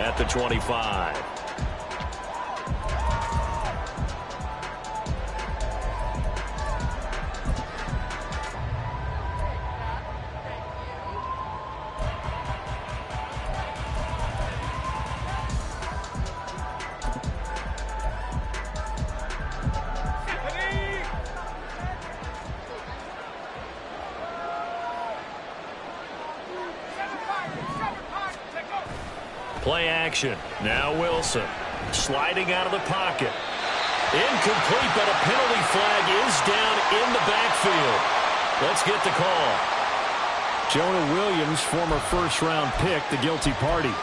at the 25. Play action. Now Wilson sliding out of the pocket. Incomplete, but a penalty flag is down in the backfield. Let's get the call. Jonah Williams, former first-round pick, the guilty party.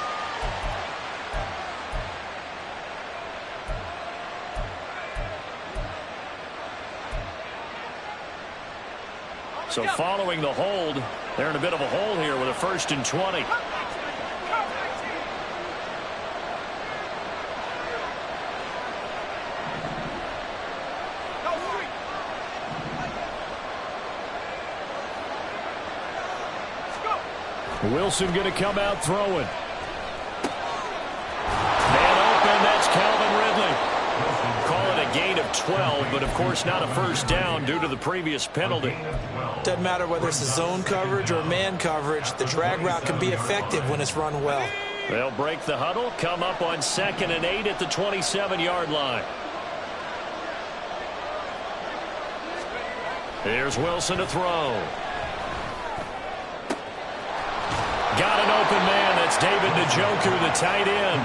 So following the hold, they're in a bit of a hole here with a 1st and 20. Wilson going to come out throwing. Man open, that's Calvin Ridley. Call it a gain of 12, but of course not a first down due to the previous penalty. Doesn't matter whether it's a zone coverage or man coverage, the drag route can be effective when it's run well. They'll break the huddle, come up on 2nd and 8 at the 27-yard line. Here's Wilson to throw. Got an open man. That's David Njoku, the tight end.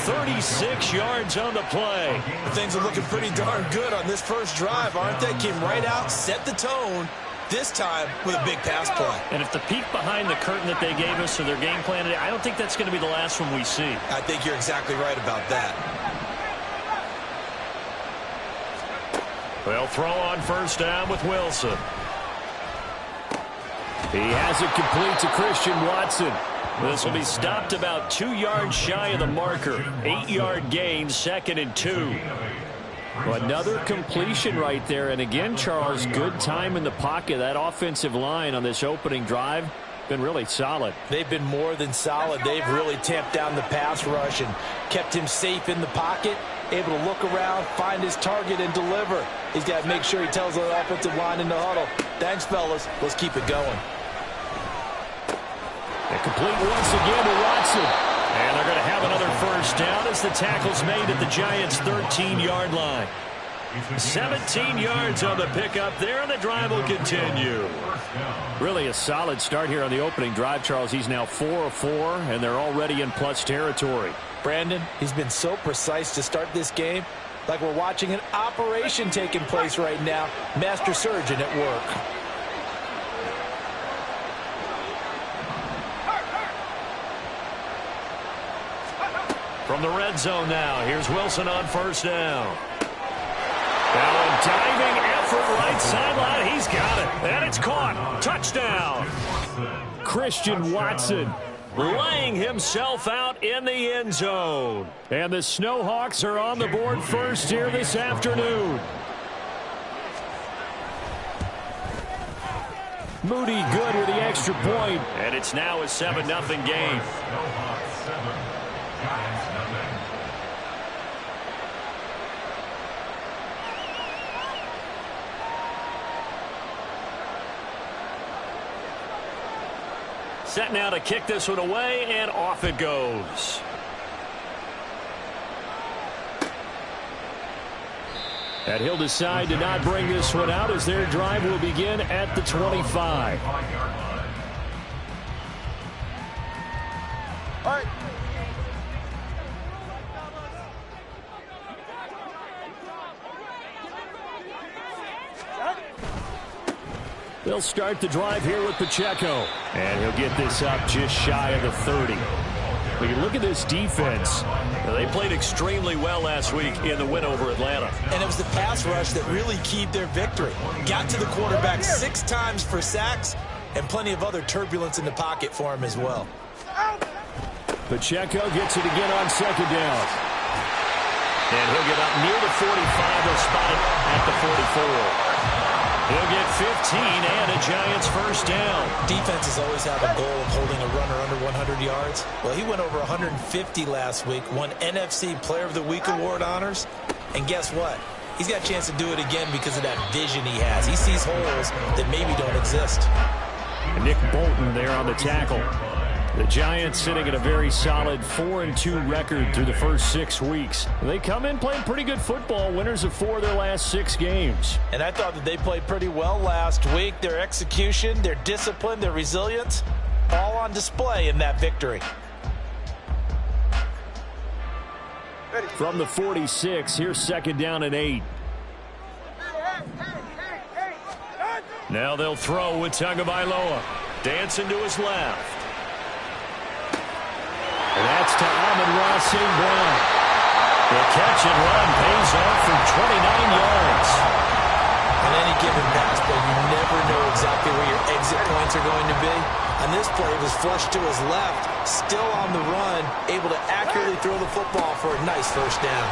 36 yards on the play. Things are looking pretty darn good on this first drive, aren't they? Came right out, set the tone, this time with a big pass play. And if the peek behind the curtain that they gave us or their game plan today, I don't think that's going to be the last one we see. I think you're exactly right about that. They'll throw on 1st down with Wilson. He has it complete to Christian Watson. This will be stopped about 2 yards shy of the marker. 8-yard gain, 2nd and 2. Well, another completion right there. And again, Charles, good time in the pocket. That offensive line on this opening drive been really solid. They've been more than solid. They've really tamped down the pass rush and kept him safe in the pocket, able to look around, find his target, and deliver. He's got to make sure he tells the offensive line in the huddle, thanks, fellas. Let's keep it going. And complete once again to Watson. And they're going to have another first down as the tackle's made at the Giants' 13-yard line. 17 yards on the pickup there, and the drive will continue. Really a solid start here on the opening drive, Charles. He's now 4 of 4, and they're already in plus territory. Brandon, he's been so precise to start this game, like we're watching an operation taking place right now. Master surgeon at work. From the red zone now, here's Wilson on 1st down. Now a diving effort right sideline. He's got it. And it's caught. Touchdown. Christian Watson laying himself out in the end zone. And the Snowhawks are on the board first here this afternoon. Moody good with the extra point. And it's now a 7-0 game. Set now to kick this one away, and off it goes. And he'll decide to not bring this one out as their drive will begin at the 25. All right. They'll start the drive here with Pacheco. And he'll get this up just shy of the 30. But you look at this defense. They played extremely well last week in the win over Atlanta. And it was the pass rush that really keyed their victory. Got to the quarterback 6 times for sacks and plenty of other turbulence in the pocket for him as well. Pacheco gets it again on 2nd down. And he'll get up near the 45. They'll spot it at the 44. He'll get 15 and a Giants first down. Defenses always have a goal of holding a runner under 100 yards. Well, he went over 150 last week, won NFC Player of the Week award honors. And guess what? He's got a chance to do it again because of that vision he has. He sees holes that maybe don't exist. Nick Bolton there on the tackle. The Giants sitting at a very solid 4-2 record through the first 6 weeks. They come in playing pretty good football, winners of 4 of their last 6 games. And I thought that they played pretty well last week. Their execution, their discipline, their resilience, all on display in that victory. From the 46, here's second down and 8. Now they'll throw with Tagovailoa. Dancing to his left. And that's to Amon-Ra St. Brown. The catch and run pays off for 29 yards. On any given pass play, you never know exactly where your exit points are going to be. On this play, it was flushed to his left, still on the run, able to accurately throw the football for a nice first down.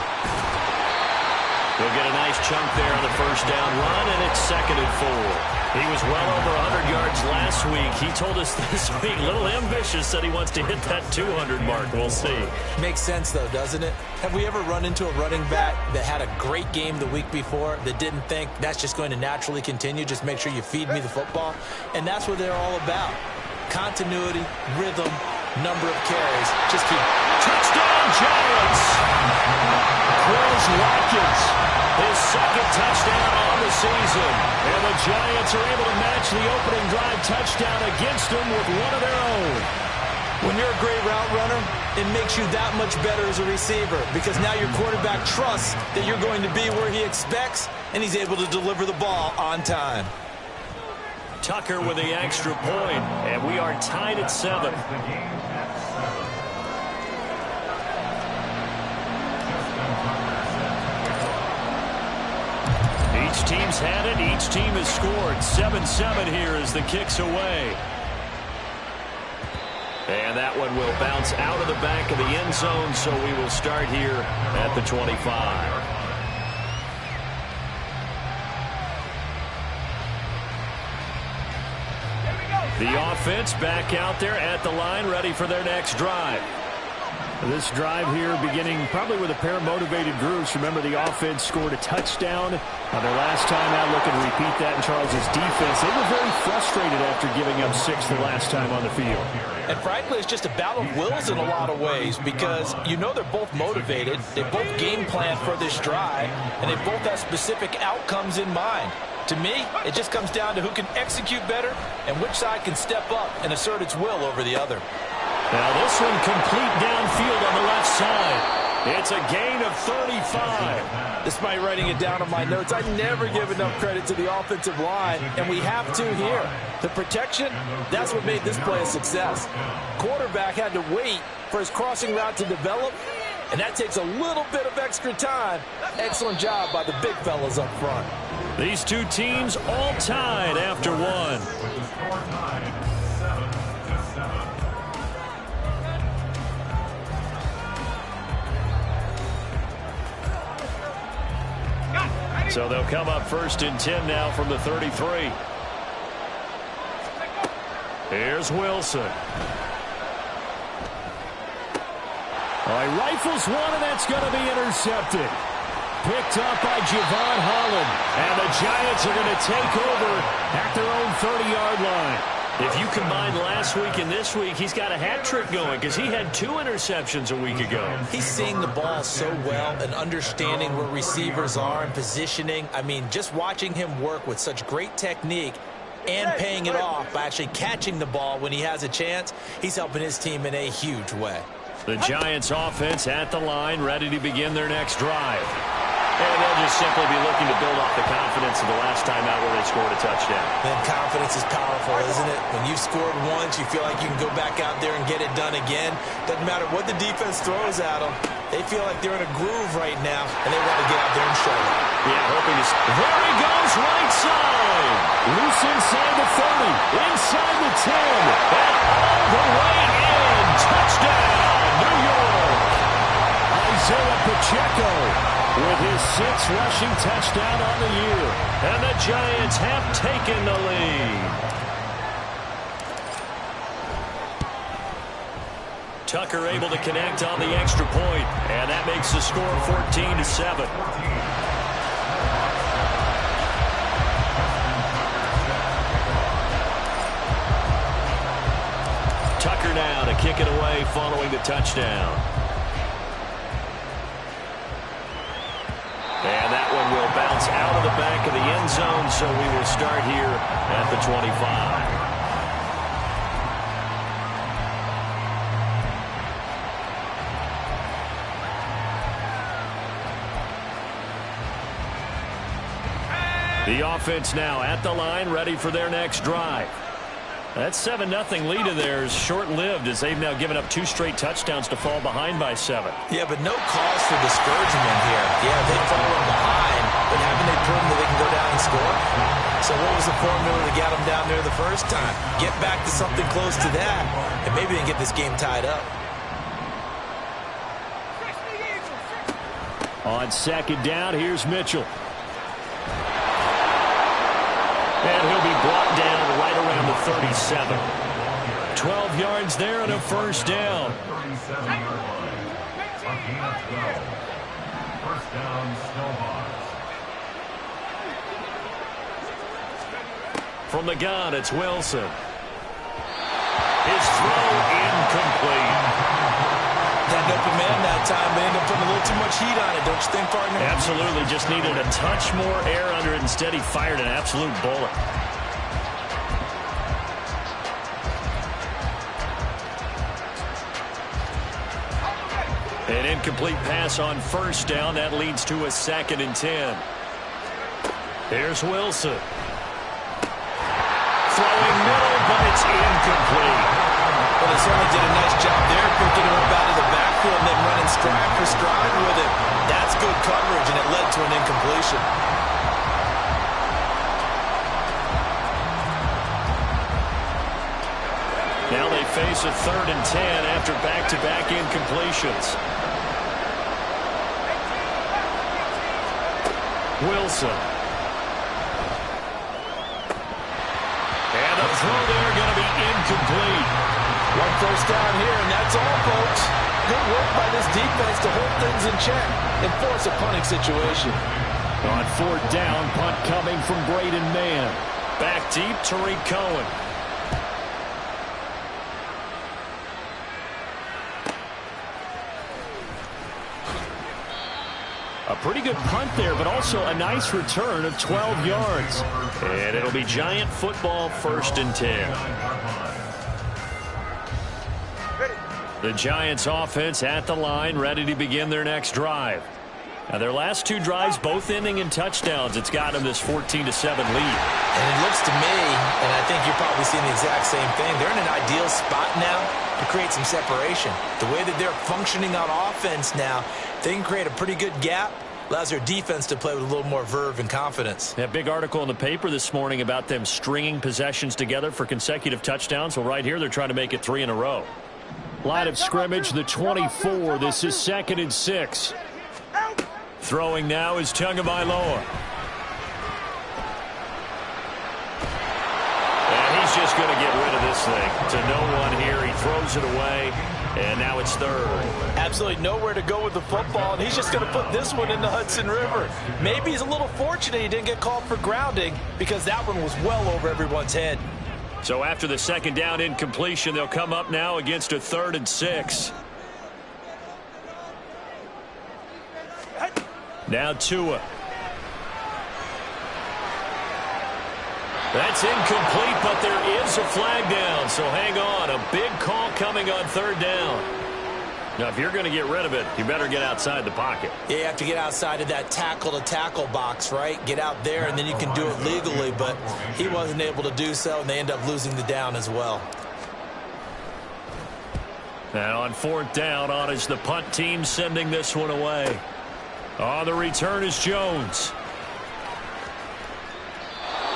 They'll get a nice chunk there on the first down run, and it's 2nd and 4. He was well over 100 yards last week. He told us this week, a little ambitious, said he wants to hit that 200 mark. We'll see. Makes sense, though, doesn't it? Have we ever run into a running back that had a great game the week before that didn't think that's just going to naturally continue? Just make sure you feed me the football. And that's what they're all about. Continuity, rhythm, number of carries. Just keep. Touchdown, Giants! Quez Watkins, his 2nd touchdown on the season. And the Giants are able to match the opening drive touchdown against them with one of their own. When you're a great route runner, it makes you that much better as a receiver because now your quarterback trusts that you're going to be where he expects, and he's able to deliver the ball on time. Tucker with the extra point, and we are tied at 7. Each team's had it. Each team has scored. 7-7 here as the kick's away. And that one will bounce out of the back of the end zone, so we will start here at the 25. The offense back out there at the line, ready for their next drive. This drive here beginning probably with a pair of motivated groups. Remember, the offense scored a touchdown on their last time out. Looking to repeat that in Charles's defense. They were very frustrated after giving up 6 the last time on the field. And frankly, it's just a battle of wills in a lot of ways because you know they're both motivated. They both game plan for this drive, and they both have specific outcomes in mind. To me, it just comes down to who can execute better and which side can step up and assert its will over the other. Now this one complete downfield on the left side. It's a gain of 35. Despite writing it down on my notes, I never give enough credit to the offensive line, and we have to here. The protection, that's what made this play a success. Quarterback had to wait for his crossing route to develop, and that takes a little bit of extra time. Excellent job by the big fellas up front. These two teams all tied after one. So they'll come up 1st and 10 now from the 33. Here's Wilson. All right, rifles one, and that's going to be intercepted. Picked up by Javon Holland. And the Giants are going to take over at their own 30-yard line. If you combine last week and this week, he's got a hat trick going because he had 2 interceptions a week ago. He's seeing the ball so well and understanding where receivers are and positioning. I mean, just watching him work with such great technique and paying it off by actually catching the ball when he has a chance, he's helping his team in a huge way. The Giants offense at the line, ready to begin their next drive. And they'll just simply be looking to build off the confidence of the last time out where they scored a touchdown. Man, confidence is powerful, isn't it? When you've scored once, you feel like you can go back out there and get it done again. Doesn't matter what the defense throws at them. They feel like they're in a groove right now, and they want to get out there and show it. Yeah, hoping to... There he goes, right side. Loose inside the 30, inside the 10. And all the way in. Touchdown, New York. Isaiah Pacheco with his 6th rushing touchdown on the year. And the Giants have taken the lead. Tucker able to connect on the extra point, and that makes the score 14-7. Tucker now to kick it away following the touchdown. And that one will bounce out of the back of the end zone, so we will start here at the 25. The offense now at the line, ready for their next drive. That 7-0 lead of theirs short-lived as they've now given up 2 straight touchdowns to fall behind by 7. Yeah, but no cause for discouragement here. Yeah, they've fallen behind, but haven't they proven that they can go down and score? So what was the formula that got them down there the first time? Get back to something close to that, and maybe they can get this game tied up. On 2nd down, here's Mitchell. And he'll be brought down right around the 37. 12 yards there and a first down. From the gun, it's Wilson. His throw incomplete. Had an open man that time, but ended up putting a little too much heat on it, don't you think, partner? Absolutely. Just needed a touch more air under it. Instead, he fired an absolute bullet. An incomplete pass on first down. That leads to a 2nd and 10. Here's Wilson. Throwing middle, but it's incomplete. Well, they certainly did a nice job there, picking him up out of the backfield and then running stride for stride with it. That's good coverage, and it led to an incompletion. Now they face a 3rd and 10 after back-to-back incompletions. Wilson. And the throw there going to be incomplete. 1 first down here, and that's all, folks. Good work by this defense to hold things in check and force a punting situation. On 4th down, punt coming from Braden Mann. Back deep, Tariq Cohen. A pretty good punt there, but also a nice return of 12 yards. And it'll be Giant football, 1st and 10. The Giants offense at the line, ready to begin their next drive. Now their last 2 drives, both ending in touchdowns. It's got them this 14-7 lead. And it looks to me, and I think you're probably seeing the exact same thing, they're in an ideal spot now to create some separation. The way that they're functioning on offense now, they can create a pretty good gap. Allows their defense to play with a little more verve and confidence. That big article in the paper this morning about them stringing possessions together for consecutive touchdowns. Well, right here, they're trying to make it 3 in a row. Line of scrimmage, the 24. This is 2nd and 6. Throwing now is Tagovailoa. And he's just going to get rid of this thing. To no one here. He throws it away. And now it's 3rd. Absolutely nowhere to go with the football, and he's just going to put this one in the Hudson River. Maybe he's a little fortunate he didn't get called for grounding because that one was well over everyone's head. So after the 2nd down incompletion, they'll come up now against a 3rd and 6. Now Tua. That's incomplete, but there is a flag down, so hang on. A big call coming on 3rd down. Now, if you're going to get rid of it, you better get outside the pocket. Yeah, you have to get outside of that tackle-to-tackle box, right? Get out there, and then you can do it legally, but he wasn't able to do so, and they end up losing the down as well. Now on 4th down, on is the punt team sending this one away. On the return is Jones.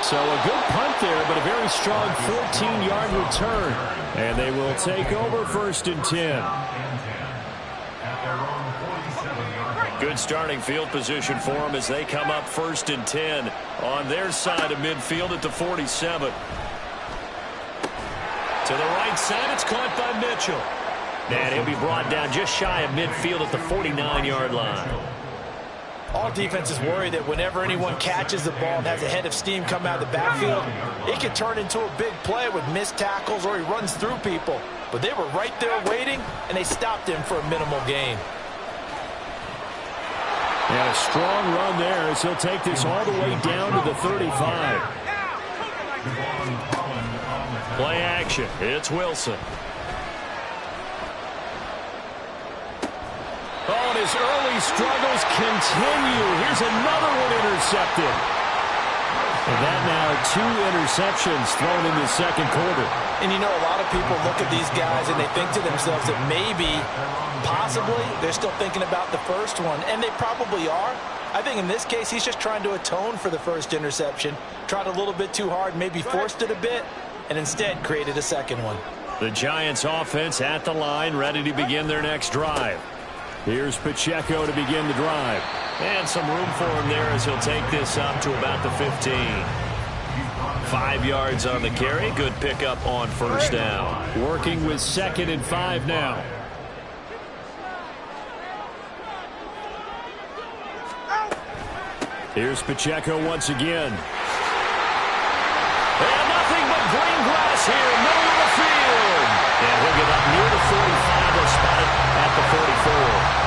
So a good punt there, but a very strong 14-yard return. And they will take over 1st and 10. Good starting field position for them as they come up 1st and 10 on their side of midfield at the 47. To the right side, it's caught by Mitchell. And he'll be brought down just shy of midfield at the 49-yard line. All defenses worry that whenever anyone catches the ball and has a head of steam come out of the backfield, it can turn into a big play with missed tackles or he runs through people. But they were right there waiting, and they stopped him for a minimal gain. And a strong run there as he'll take this all the way down to the 35. Play action. It's Wilson. Oh, and his early struggles continue. Here's another one intercepted. And that now 2 interceptions thrown in the second quarter. And you know, a lot of people look at these guys and they think to themselves that maybe, possibly, they're still thinking about the first one. And they probably are. I think in this case, he's just trying to atone for the first interception. Tried a little bit too hard, maybe forced it a bit, and instead created a second one. The Giants offense at the line, ready to begin their next drive. Here's Pacheco to begin the drive. And some room for him there as he'll take this up to about the 15. 5 yards on the carry. Good pickup on first down. Working with 2nd and 5 now. Here's Pacheco once again. And nothing but green grass here, middle of the field. And he'll get up near the 45. They'll spot it at the 44.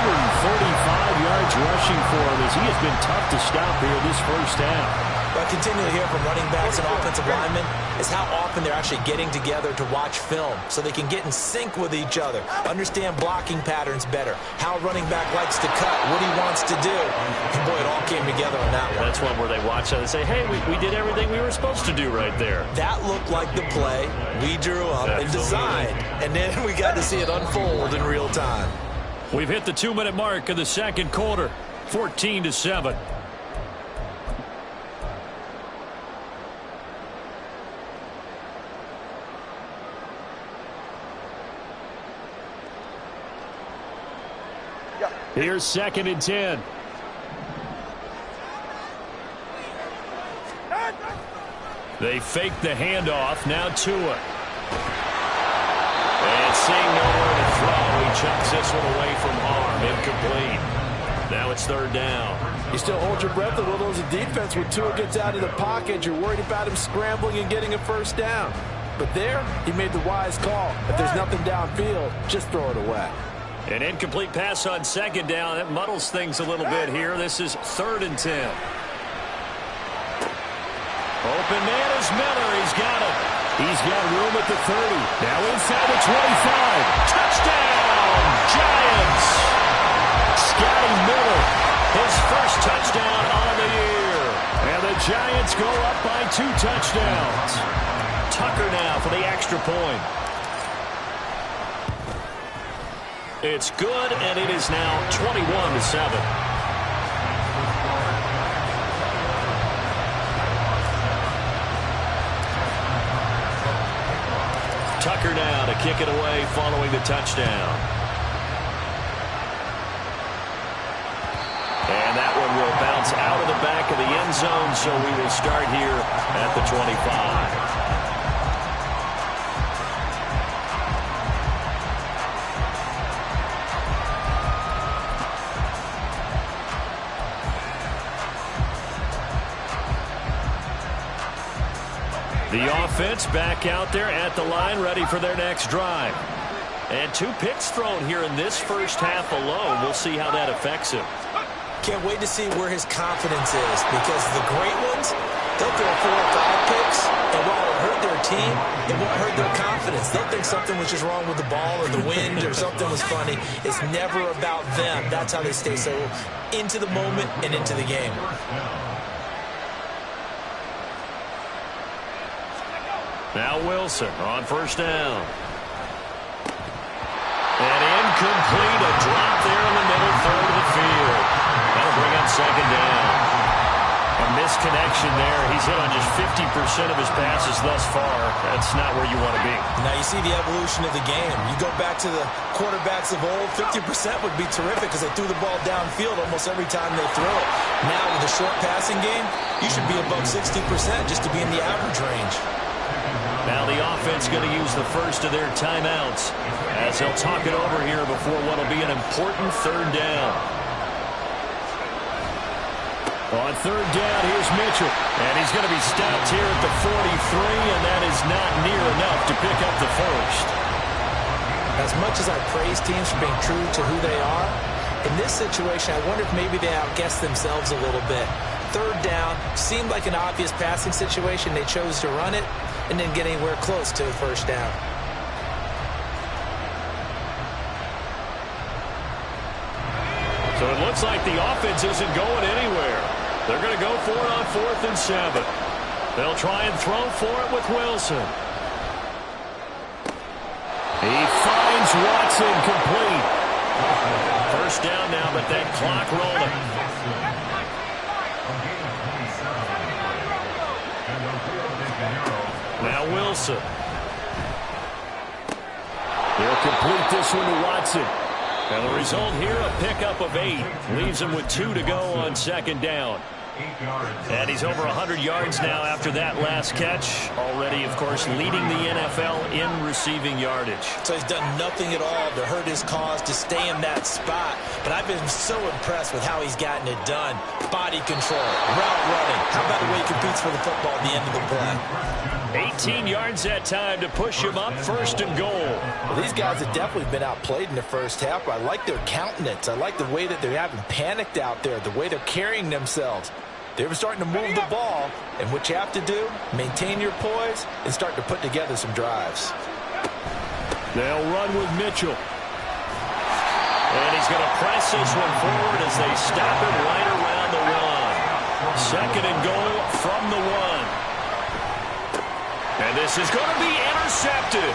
145 yards rushing for him as he has been tough to stop here this first half. What I continue to hear from running backs and offensive linemen is how often they're actually getting together to watch film so they can get in sync with each other, understand blocking patterns better, how a running back likes to cut, what he wants to do. And boy, it all came together on that one. That's one where they watch that and say, hey, we did everything we were supposed to do right there. That looked like the play we drew up and designed, and then we got to see it unfold in real time. We've hit the 2-minute mark of the second quarter, 14-7. Here's 2nd and 10. They fake the handoff. Now Tua. And seeing nowhere to throw, he chucks this one away from arm. Incomplete. Now it's 3rd down. You still hold your breath a little as a defense when Tua gets out of the pocket. You're worried about him scrambling and getting a first down. But there, he made the wise call. If there's nothing downfield, just throw it away. An incomplete pass on 2nd down. That muddles things a little bit here. This is 3rd and 10. Open man is Miller. He's got it. He's got room at the 30. Now inside the 25. Touchdown, Giants. Scotty Miller. His first touchdown on the year. And the Giants go up by 2 touchdowns. Tucker now for the extra point. It's good, and it is now 21-7. Tucker now to kick it away following the touchdown. And that one will bounce out of the back of the end zone, so we will start here at the 25. The offense back out there at the line, ready for their next drive. And 2 picks thrown here in this first half alone. We'll see how that affects him. Can't wait to see where his confidence is, because the great ones, they'll throw 4 or 5 picks, and while it hurt their team, it won't hurt their confidence. They'll think something was just wrong with the ball or the wind or something was funny. It's never about them. That's how they stay so into the moment and into the game. Now Wilson on first down. And incomplete, a drop there in the middle third of the field. That'll bring up 2nd down. A misconnection there. He's hit on just 50% of his passes thus far. That's not where you want to be. Now you see the evolution of the game. You go back to the quarterbacks of old, 50% would be terrific because they threw the ball downfield almost every time they throw it. Now with a short passing game, you should be above 60% just to be in the average range. Now the offense going to use the first of their timeouts as they'll talk it over here before what will be an important third down. On third down, here's Mitchell. And he's going to be stopped here at the 43, and that is not near enough to pick up the first. As much as I praise teams for being true to who they are, in this situation, I wonder if maybe they outguessed themselves a little bit. Third down seemed like an obvious passing situation. They chose to run it and didn't get anywhere close to a first down. So it looks like the offense isn't going anywhere. They're going to go for it on 4th and 7. They'll try and throw for it with Wilson. He finds Watson complete. First down now, but that clock rolling. Now Wilson. They'll complete this one to Watson. And the result here, a pickup of 8. Leaves him with 2 to go on second down. And he's over 100 yards now after that last catch. Already, of course, leading the NFL in receiving yardage. So he's done nothing at all to hurt his cause, to stay in that spot. But I've been so impressed with how he's gotten it done. Body control, route running. How about the way he competes for the football at the end of the play? 18 yards that time to push him up, 1st and goal. Well, these guys have definitely been outplayed in the first half. I like their countenance. I like the way that they haven't panicked out there, the way they're carrying themselves. They're starting to move the ball, and what you have to do, maintain your poise and start to put together some drives. They'll run with Mitchell. And he's going to press this one forward as they stop him right around the 1. 2nd and goal from the 1. And this is going to be intercepted.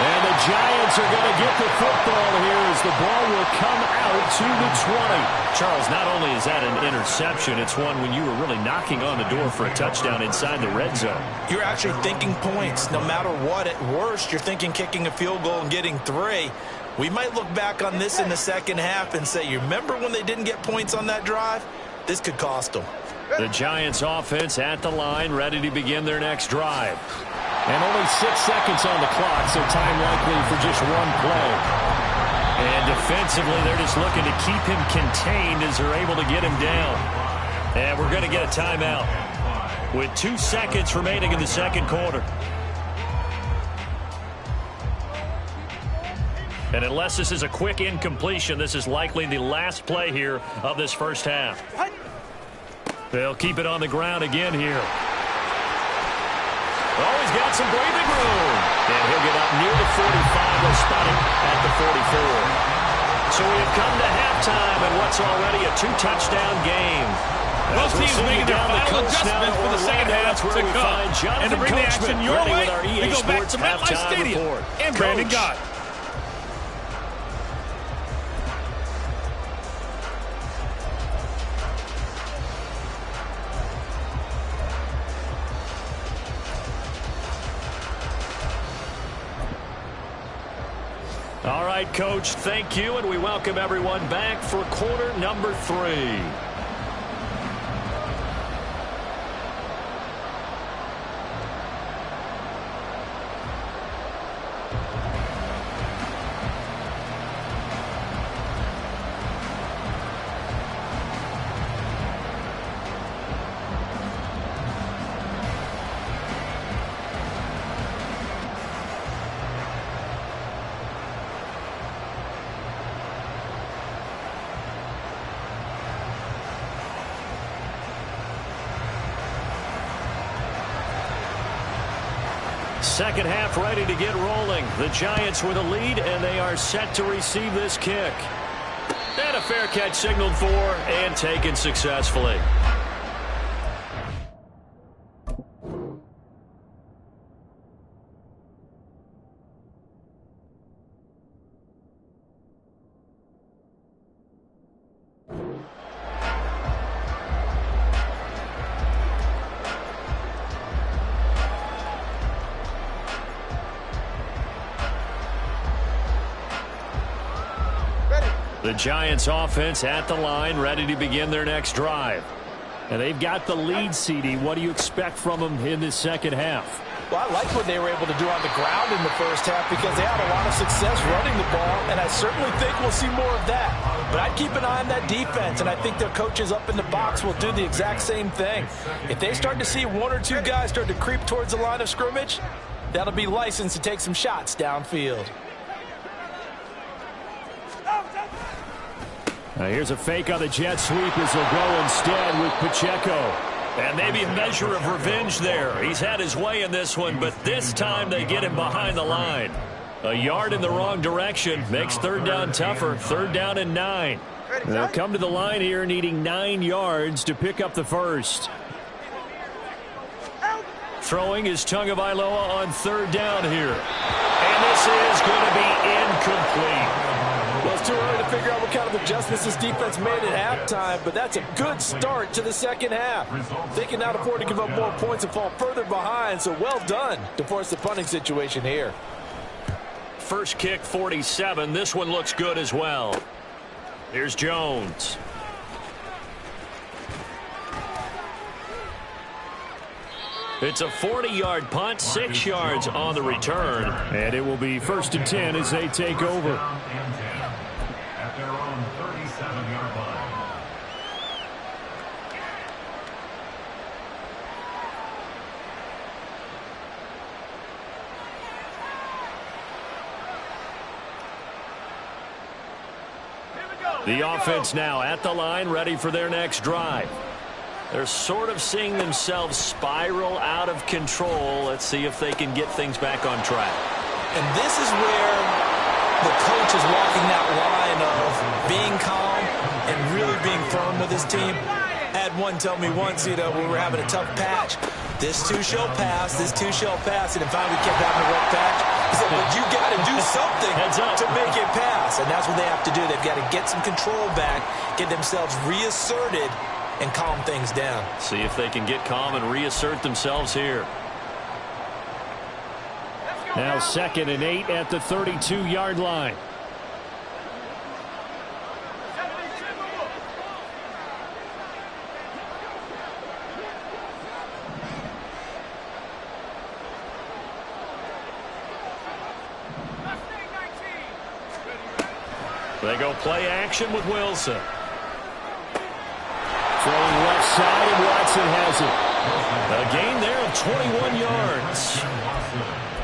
And the Giants are going to get the football here as the ball will come out to the 20. Charles, not only is that an interception, it's one when you were really knocking on the door for a touchdown inside the red zone. You're actually thinking points. No matter what, at worst, you're thinking kicking a field goal and getting 3. We might look back on this in the second half and say, you remember when they didn't get points on that drive? This could cost them. The Giants offense at the line, ready to begin their next drive. And only 6 seconds on the clock, so time likely for just one play. And defensively, they're just looking to keep him contained as they're able to get him down. And we're going to get a timeout with 2 seconds remaining in the second quarter. And unless this is a quick incompletion, this is likely the last play here of this first half. They'll keep it on the ground again here. Oh, he's got some breathing room. And he'll get up near the 45. They'll spot him at the 44. So we have come to halftime in what's already a 2-touchdown game. Both teams making their final adjustment for the second half to come. And to bring the action your way, we go back to MetLife Stadium. And Brandon Gott. All right, Coach, thank you, and we welcome everyone back for quarter number 3. Second half ready to get rolling. The Giants with a lead, and they are set to receive this kick. And a fair catch signaled for and taken successfully. The Giants offense at the line, ready to begin their next drive. And they've got the lead, CD. What do you expect from them in this second half? Well, I like what they were able to do on the ground in the first half because they had a lot of success running the ball, and I certainly think we'll see more of that. But I'd keep an eye on that defense, and I think their coaches up in the box will do the exact same thing. If they start to see one or two guys start to creep towards the line of scrimmage, that'll be licensed to take some shots downfield. Now here's a fake on the jet sweep as they'll go instead with Pacheco. And maybe a measure of revenge there. He's had his way in this one, but this time they get him behind the line. A yard in the wrong direction makes third down tougher. 3rd down and 9. They'll come to the line here needing 9 yards to pick up the first. Throwing is Tagovailoa on 3rd down here. And this is going to be incomplete. Well, it's too early to figure out what kind of adjustments this defense made at halftime, but that's a good start to the second half. They can now afford to give up more points and fall further behind, so well done to force the punting situation here. First kick, 47. This one looks good as well. Here's Jones. It's a 40-yard punt, 6 yards on the return. And it will be 1st and 10 as they take over. At their own 37-yard line. The offense now at the line, ready for their next drive. They're sort of seeing themselves spiral out of control. Let's see if they can get things back on track. And this is where the coach is walking that line of being calm and really being firm with his team. I had one tell me once, we were having a tough patch. This too shall pass, this too shall pass. And finally we kept having a rough patch. He said, but you got to do something to make it pass. And that's what they have to do. They've got to get some control back, get themselves reasserted, and calm things down. See if they can get calm and reassert themselves here. Now 2nd and 8 at the 32-yard line. They go play action with Wilson. Throwing left side, and Watson has it. A gain there of 21 yards.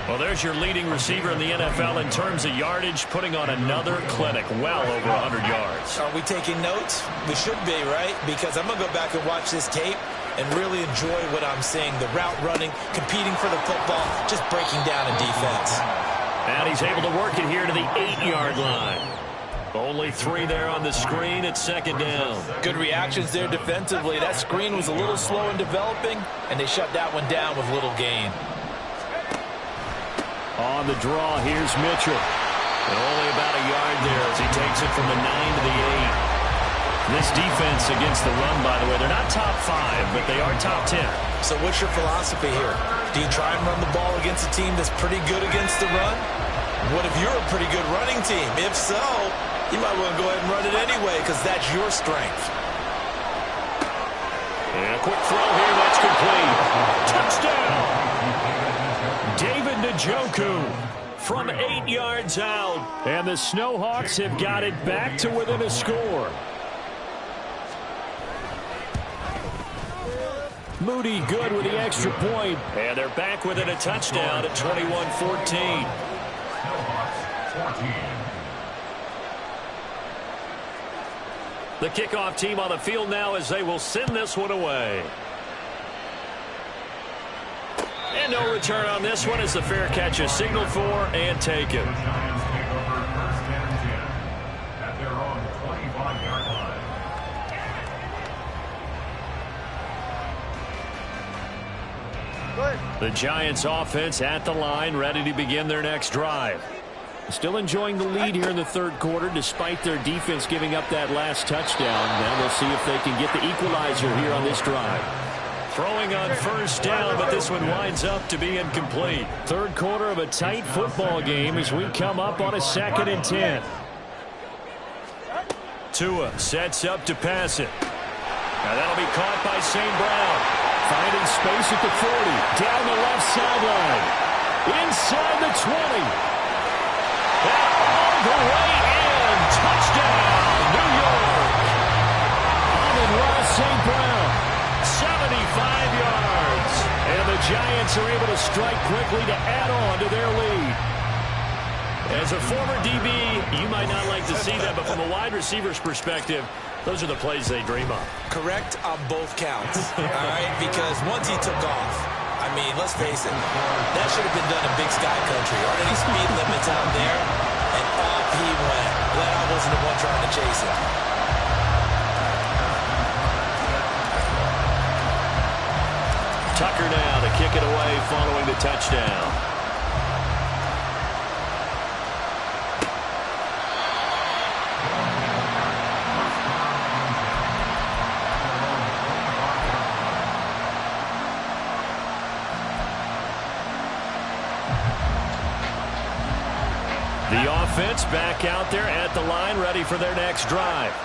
Well, there's your leading receiver in the NFL in terms of yardage, putting on another clinic, well over 100 yards. Are we taking notes? We should be, right? Because I'm going to go back and watch this tape and really enjoy what I'm seeing. The route running, competing for the football, just breaking down a defense. And he's able to work it here to the 8-yard line. Only 3 there on the screen at 2nd down. Good reactions there defensively. That screen was a little slow in developing, and they shut that one down with little gain. On the draw, here's Mitchell. And only about a yard there as he takes it from the 9 to the 8. This defense against the run, by the way, they're not top 5, but they are top 10. So what's your philosophy here? Do you try and run the ball against a team that's pretty good against the run? What if you're a pretty good running team? If so, you might want to go ahead and run it anyway because that's your strength. And a quick throw here, that's complete. Touchdown! David Njoku from 8 yards out. And the Snowhawks have got it back to within a score. Moody good with the extra point. And they're back within a touchdown at 21-14. The kickoff team on the field now as they will send this one away. And no return on this one as the fair catch is signaled for and taken. The Giants offense at the line, ready to begin their next drive. Still enjoying the lead here in the 3rd quarter despite their defense giving up that last touchdown. Now we'll see if they can get the equalizer here on this drive. Throwing on 1st down, but this one winds up to be incomplete. 3rd quarter of a tight football game as we come up on a 2nd and 10. Tua sets up to pass it. Now that'll be caught by St. Brown. Finding space at the 40. Down the left sideline. Inside the 20. And all the way in. Touchdown, New York. Amon-Ra St. Brown. 75 yards. And the Giants are able to strike quickly to add on to their lead. As a former DB, you might not like to see that, but from a wide receiver's perspective, those are the plays they dream of. Correct on both counts, all right? Because once he took off, I mean, let's face it, that should have been done in Big Sky Country. Aren't any speed limits out there? And off he went. Glad I wasn't the one trying to chase him. Tucker now to kick it away following the touchdown. The offense back out there at the line, ready for their next drive.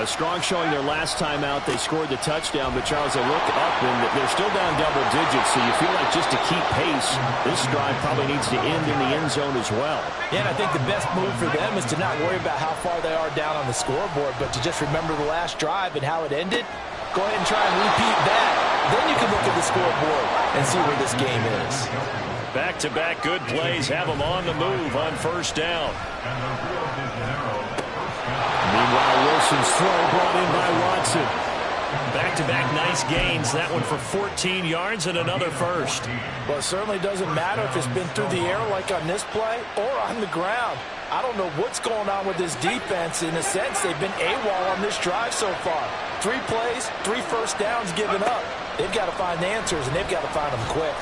A strong showing their last time out. They scored the touchdown, but Charles, they look up and they're still down double digits, so you feel like just to keep pace, this drive probably needs to end in the end zone as well. Yeah, and I think the best move for them is to not worry about how far they are down on the scoreboard, but to just remember the last drive and how it ended. Go ahead and try and repeat that. Then you can look at the scoreboard and see where this game is. Back-to-back good plays have them on the move on first down. Meanwhile, Wilson's throw brought in by Watson. Back-to-back nice gains. That one for 14 yards and another first. Well, it certainly doesn't matter if it's been through the air like on this play or on the ground. I don't know what's going on with this defense. In a sense, they've been AWOL on this drive so far. 3 plays, 3 first downs given up. They've got to find the answers, and they've got to find them quick.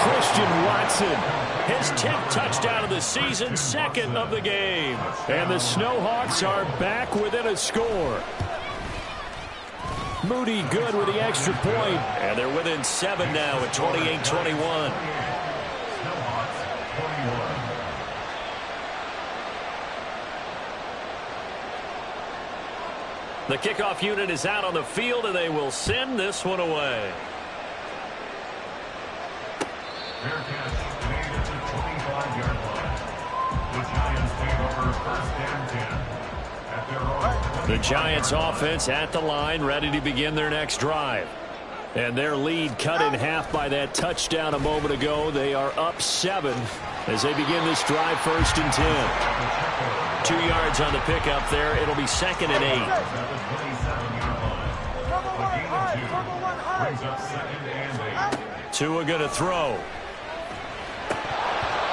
Christian Watson. His 10th touchdown of the season, 2nd of the game. And the Snowhawks are back within a score. Moody good with the extra point. And they're within 7 now at 28-21. The kickoff unit is out on the field, and they will send this one away. Fair catch made at the 25-yard line. The Giants take over first and 10 at their own. The Giants offense at the line, ready to begin their next drive. And their lead cut in half by that touchdown a moment ago. They are up 7 as they begin this drive, first and 10. 2 yards on the pickup there. It'll be 2nd and 8. At the 27-yard line. A gain of 2 brings up 2nd and 8. Tua going to throw.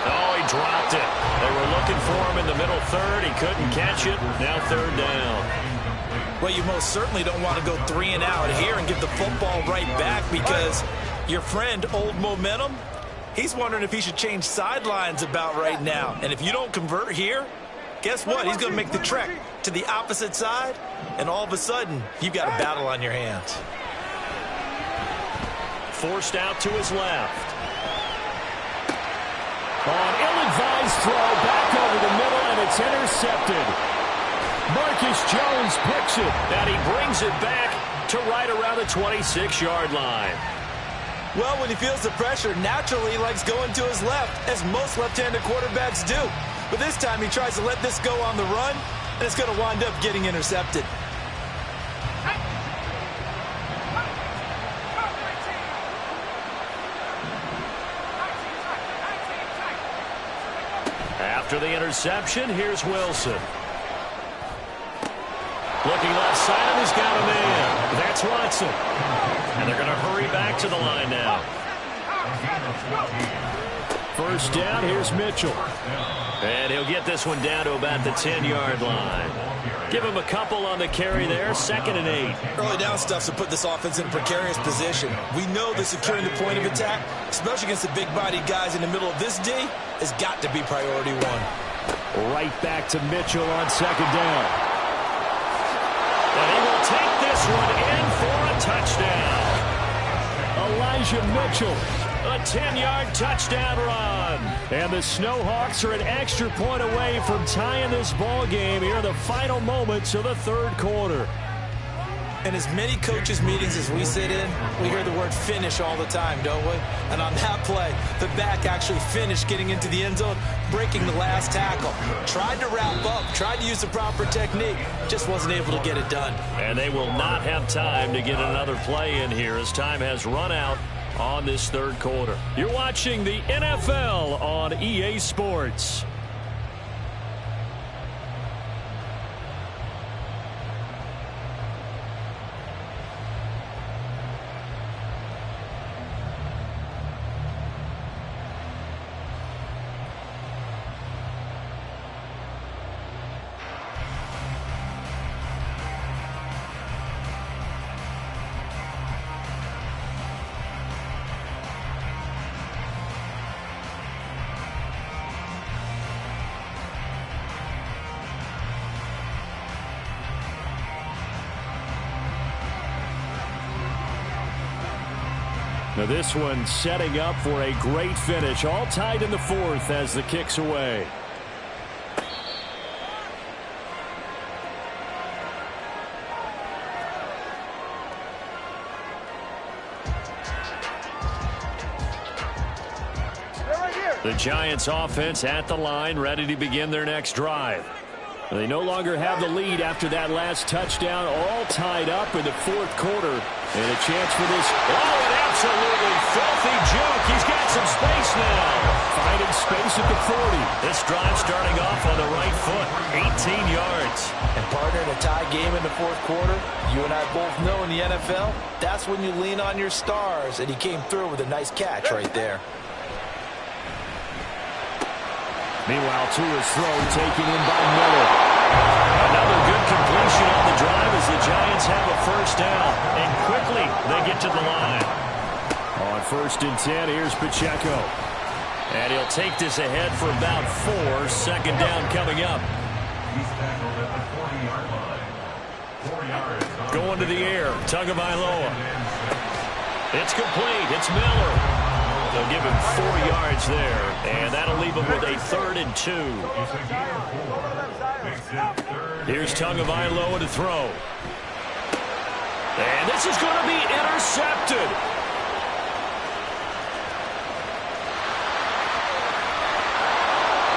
Oh, he dropped it. They were looking for him in the middle third. He couldn't catch it. Now 3rd down. Well, you most certainly don't want to go 3 and out here and give the football right back, because your friend, Old Momentum, he's wondering if he should change sidelines about right now. And if you don't convert here, guess what? He's going to make the trek to the opposite side, and all of a sudden, you've got a battle on your hands. Forced out to his left. On ill-advised throw back over the middle, and it's intercepted. Marcus Jones picks it. And he brings it back to right around the 26-yard line. Well, when he feels the pressure, naturally he likes going to his left, as most left-handed quarterbacks do. But this time he tries to let this go on the run, and it's going to wind up getting intercepted. After the interception, here's Wilson. Looking left side, and he's got a man. That's Watson. And they're going to hurry back to the line now. First down, here's Mitchell. And he'll get this one down to about the 10-yard line. Give him a couple on the carry there, 2nd and 8. Early down stuff's to put this offense in a precarious position. We know that securing the point of attack, especially against the big-bodied guys in the middle of this D, has got to be priority 1. Right back to Mitchell on 2nd down. And he will take this one in for a touchdown. Elijah Mitchell A 10-yard touchdown run. And the Snowhawks are an extra point away from tying this ball game here in the final moments of the third quarter. In as many coaches' meetings as we sit in, we hear the word finish all the time, don't we? And on that play, the back actually finished getting into the end zone, breaking the last tackle. Tried to wrap up, tried to use the proper technique, just wasn't able to get it done. And they will not have time to get another play in here as time has run out on this third quarter. You're watching the NFL on EA Sports. Now this one setting up for a great finish. All tied in the fourth as the kick's away. The Giants offense at the line, ready to begin their next drive. They no longer have the lead after that last touchdown, all tied up in the fourth quarter. And a chance for this. Oh, an absolutely filthy juke. He's got some space now. Finding space at the 40. This drive starting off on the right foot, 18 yards. And partner, in a tie game in the fourth quarter, you and I both know in the NFL, that's when you lean on your stars. And he came through with a nice catch right there. Meanwhile, Tua's throw taken in by Miller. Another good completion on the drive as the Giants have a first down. And quickly, they get to the line. On 1st and 10, here's Pacheco. And he'll take this ahead for about 4. Second down coming up. He's tackled at the 40-yard line. 4 yards. Going to the air. Tagovailoa. It's complete. It's Miller. They'll give him 4 yards there, and that'll leave him with a 3rd and 2. Here's Tagovailoa to throw. And this is going to be intercepted.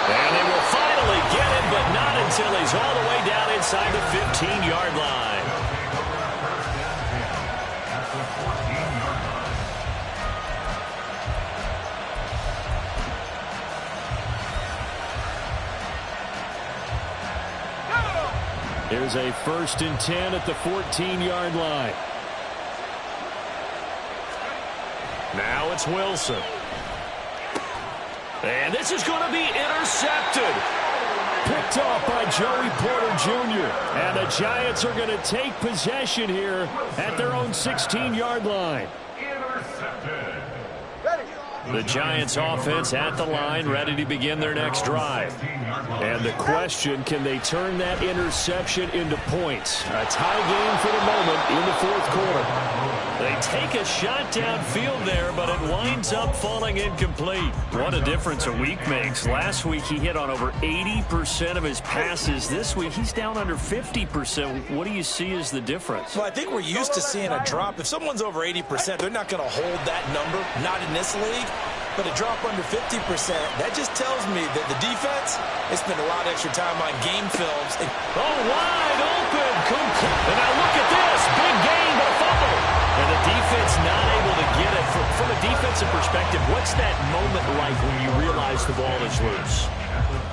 And they will finally get him, but not until he's all the way down inside the 15-yard line. Here's a 1st and 10 at the 14-yard line. Now it's Wilson. And this is going to be intercepted. Picked off by Joey Porter Jr. And the Giants are going to take possession here at their own 16-yard line. The Giants offense at the line, ready to begin their next drive. And the question, can they turn that interception into points? A tie game for the moment in the fourth quarter. They take a shot downfield there, but it winds up falling incomplete. What a difference a week makes. Last week he hit on over 80% of his passes. This week he's down under 50%. What do you see as the difference? Well, I think we're used to seeing a drop. If someone's over 80%, they're not going to hold that number, not in this league. But a drop under 50%, that just tells me that the defense has spent a lot of extra time on game films. Wide open. And now look at this. Big gain, but a fumble. And the defense not able to get it. From a defensive perspective, what's that moment like when you realize the ball is loose?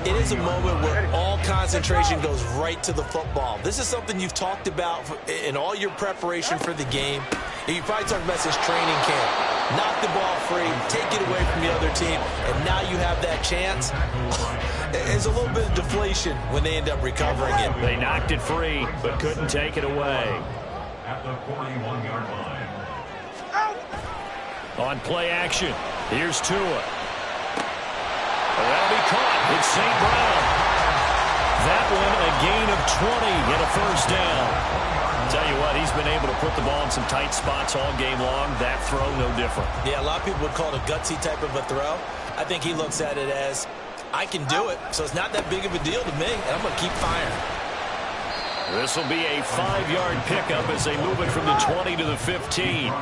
It is a moment where all concentration goes right to the football. This is something you've talked about in all your preparation for the game. And you probably talked about since training camp. Knock the ball free, take it away from the other team, and now you have that chance. There's a little bit of deflation when they end up recovering it. They knocked it free, but couldn't take it away. At the 41-yard line. On play action, here's Tua. That'll be caught. It's St. Brown. That one a gain of 20 and a first down. Tell you what, he's been able to put the ball in some tight spots all game long. That throw, no different. Yeah, a lot of people would call it a gutsy type of a throw. I think he looks at it as, I can do it, so it's not that big of a deal to me, and I'm going to keep firing. This will be a 5-yard pickup as they move it from the 20 to the 15.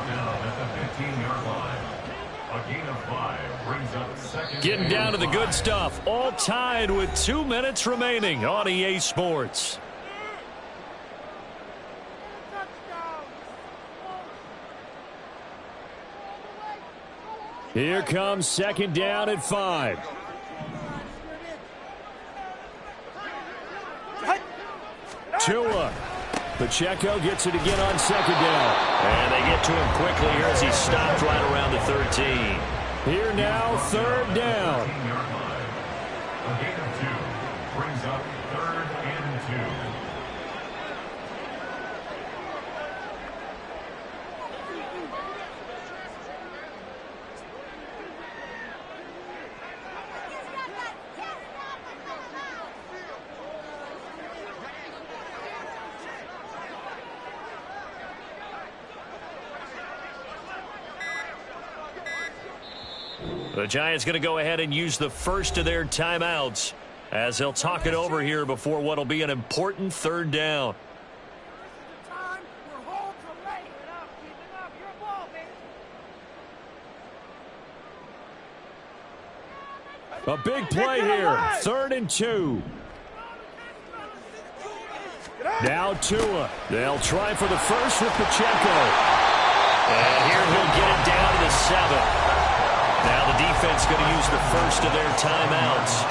Getting down to the good stuff. All tied with 2 minutes remaining on EA Sports. Here comes second down at 5. Tua. Pacheco gets it again on second down. And they get to him quickly here as he stopped right around the 13. Here now, third down. A gain of 2 brings up 3rd and 2. The Giants going to go ahead and use the first of their timeouts as they'll talk it over here before what will be an important third down. A big play here. 3rd and 2. Now Tua. They'll try for the first with Pacheco. And here he'll get it down to the 7. Now the defense going to use the first of their timeouts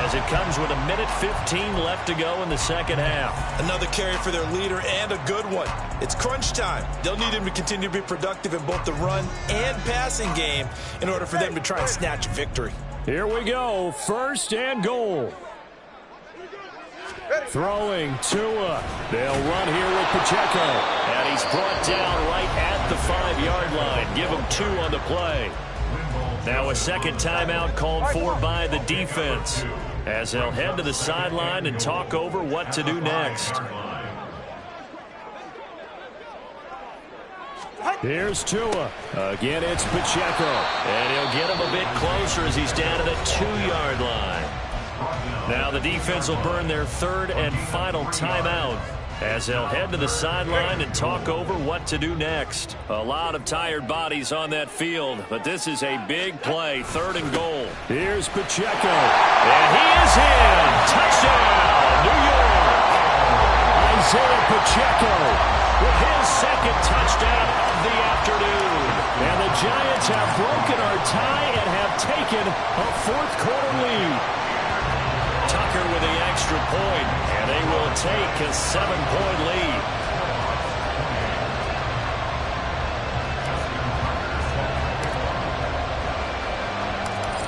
as it comes with 1:15 left to go in the second half. Another carry for their leader and a good one. It's crunch time. They'll need him to continue to be productive in both the run and passing game in order for them to try and snatch a victory. Here we go. 1st and goal. Throwing Tua. They'll run here with Pacheco. And he's brought down right at the 5-yard line. Give him 2 on the play. Now a second timeout called for by the defense as they'll head to the sideline and talk over what to do next. Here's Tua. Again, it's Pacheco. And he'll get him a bit closer as he's down to the 2-yard line. Now the defense will burn their 3rd and final timeout as they'll head to the sideline and talk over what to do next. A lot of tired bodies on that field, but this is a big play, 3rd and goal. Here's Pacheco. And he is in. Touchdown, New York. Isaiah Pacheco with his 2nd touchdown of the afternoon. And the Giants have broken our tie and have taken a 4th quarter lead. Tucker with the extra point, and they will take a 7-point lead.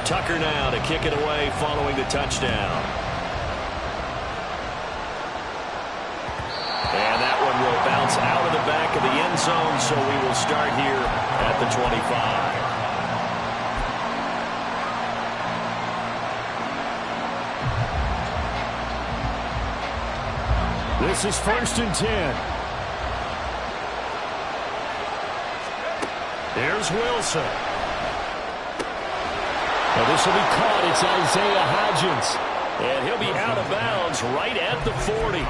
Tucker now to kick it away following the touchdown. And that one will bounce out of the back of the end zone, so we will start here at the 25. This is 1st and 10. Here's Wilson. Now this will be caught. It's Isaiah Hodgins. And he'll be out of bounds right at the 40.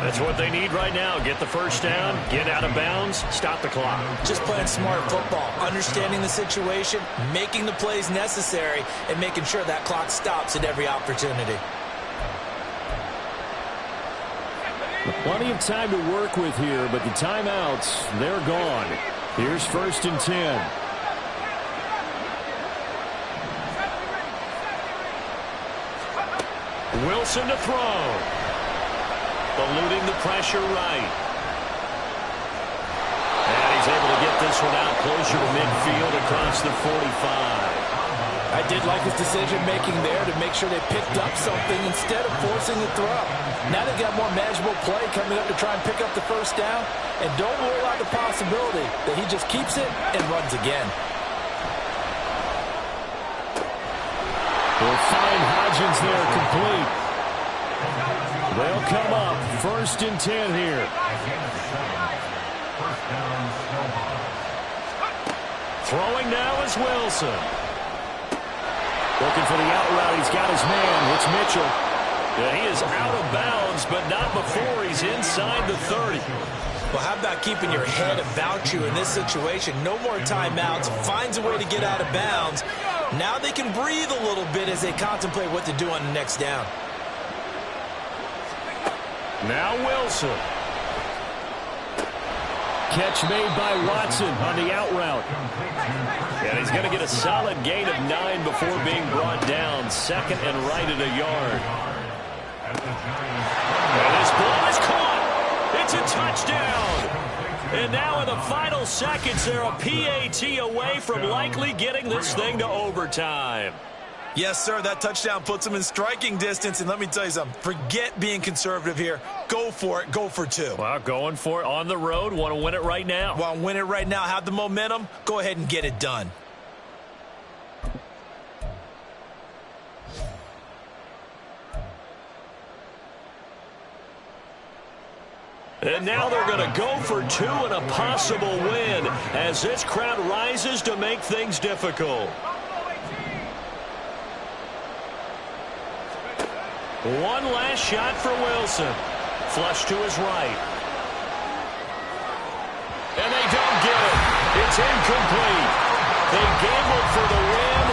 That's what they need right now. Get the first down, get out of bounds, stop the clock. Just playing smart football, understanding the situation, making the plays necessary, and making sure that clock stops at every opportunity. Plenty of time to work with here, but the timeouts, they're gone. Here's 1st and 10. Wilson to throw. Eluding the pressure right. And he's able to get this one out closer to midfield across the 45. I did like his decision-making there to make sure they picked up something instead of forcing the throw. Now they've got more manageable play coming up to try and pick up the first down. And don't rule out the possibility that he just keeps it and runs again. They'll find Hodgins there complete. They'll come up 1st and 10 here. Throwing now is Wilson. Looking for the out route. He's got his man. It's Mitchell. Yeah, he is out of bounds, but not before he's inside the 30. Well, how about keeping your head about you in this situation? No more timeouts. Finds a way to get out of bounds. Now they can breathe a little bit as they contemplate what to do on the next down. Now Wilson. Catch made by Watson on the out route. And he's going to get a solid gain of 9 before being brought down. 2nd and right at a yard. And this ball is caught. It's a touchdown. And now in the final seconds, they're a PAT away from likely getting this thing to overtime. Yes, sir, that touchdown puts them in striking distance. And let me tell you something, forget being conservative here. Go for it. Go for 2. Well, going for it on the road. Want to win it right now. Want to win it right now. Have the momentum. Go ahead and get it done. And now they're going to go for 2 and a possible win as this crowd rises to make things difficult. One last shot for Wilson. Flush to his right. And they don't get it. It's incomplete. They gambled for the win,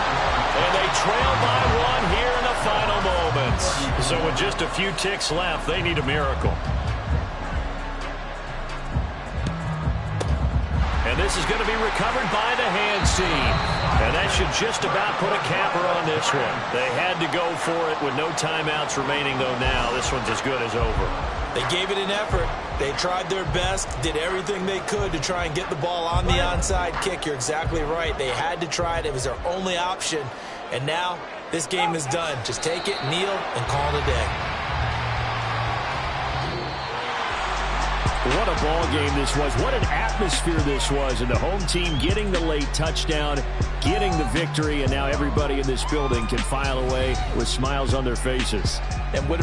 and they trail by 1 here in the final moments. So with just a few ticks left, they need a miracle. And this is going to be recovered by the hands team. And that should just about put a capper on this one. They had to go for it with no timeouts remaining, though now this one's as good as over. They gave it an effort. They tried their best, did everything they could to try and get the ball on the onside kick. You're exactly right. They had to try it. It was their only option. And now this game is done. Just take it, kneel, and call it a day. What a ball game this was. What an atmosphere this was. And the home team getting the late touchdown, getting the victory, and now everybody in this building can file away with smiles on their faces. And what